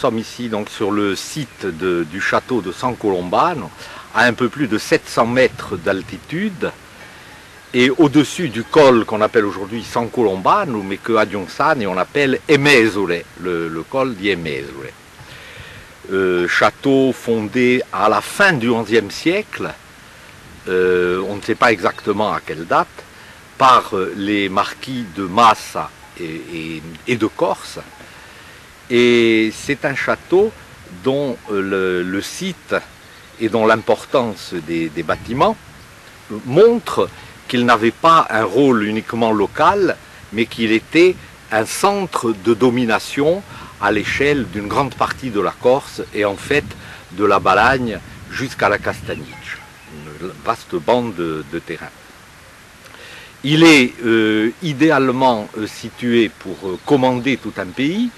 sommes ici donc sur le site du château de San Colombano, à un peu plus de 700 mètres d'altitude, et au-dessus du col qu'on appelle aujourd'hui San Colombano, mais que à Dionsane on appelle Emesole, le col di Emesole. Château fondé à la fin du XIe siècle, on ne sait pas exactement à quelle date, par les marquis de Massa et de Corse. Et c'est un château dont le site et dont l'importance des bâtiments montre qu'il n'avait pas un rôle uniquement local, mais qu'il était un centre de domination à l'échelle d'une grande partie de la Corse et en fait de la Balagne jusqu'à la Castagnice, une vaste bande de terrain. Il est idéalement situé pour commander tout un pays.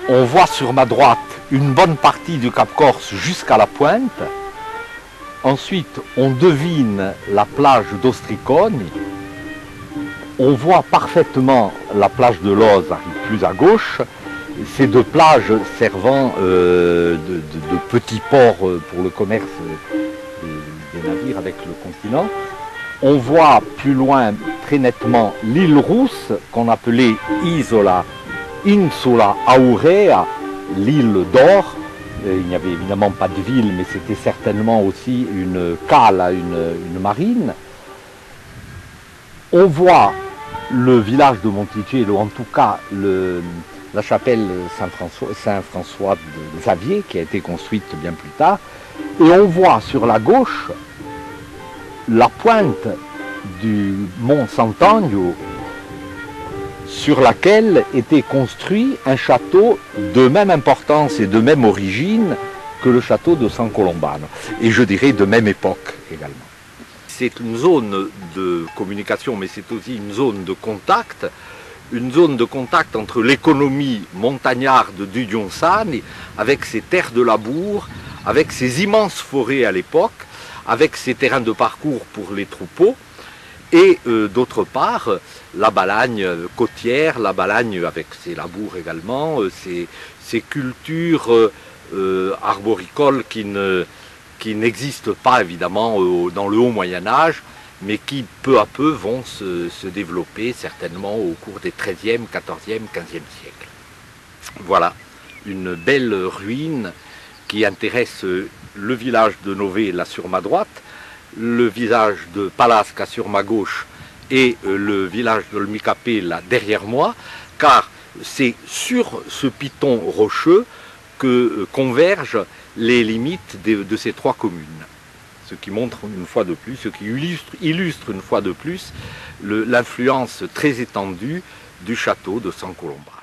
On voit sur ma droite une bonne partie du Cap Corse jusqu'à la pointe. Ensuite, on devine la plage d'Ostriconi. On voit parfaitement la plage de Loz plus à gauche. Ces deux plages servant de petits ports pour le commerce des navires avec le continent. On voit plus loin très nettement l'île Rousse qu'on appelait Insula Aurea, l'île d'or. Il n'y avait évidemment pas de ville, mais c'était certainement aussi une cale, une marine. On voit le village de Monticello, en tout cas la chapelle Saint-François de Xavier, qui a été construite bien plus tard. Et on voit sur la gauche la pointe du mont Sant'Agno, sur laquelle était construit un château de même importance et de même origine que le château de San Colombano, et je dirais de même époque également. C'est une zone de communication, mais c'est aussi une zone de contact entre l'économie montagnarde du Dionsane, avec ses terres de labour, avec ses immenses forêts à l'époque, avec ses terrains de parcours pour les troupeaux, et d'autre part, la Balagne côtière, la Balagne avec ses labours également, ses cultures arboricoles qui n'existent pas évidemment dans le haut Moyen-Âge, mais qui peu à peu vont se développer certainement au cours des XIIIe, XIVe, XVe siècles. Voilà, une belle ruine qui intéresse le village de Nové, là sur ma droite, le village de Palasca sur ma gauche et le village de Olmicapé là derrière moi, car c'est sur ce piton rocheux que convergent les limites de ces trois communes. Ce qui montre une fois de plus, ce qui illustre une fois de plus l'influence très étendue du château de San Colombano.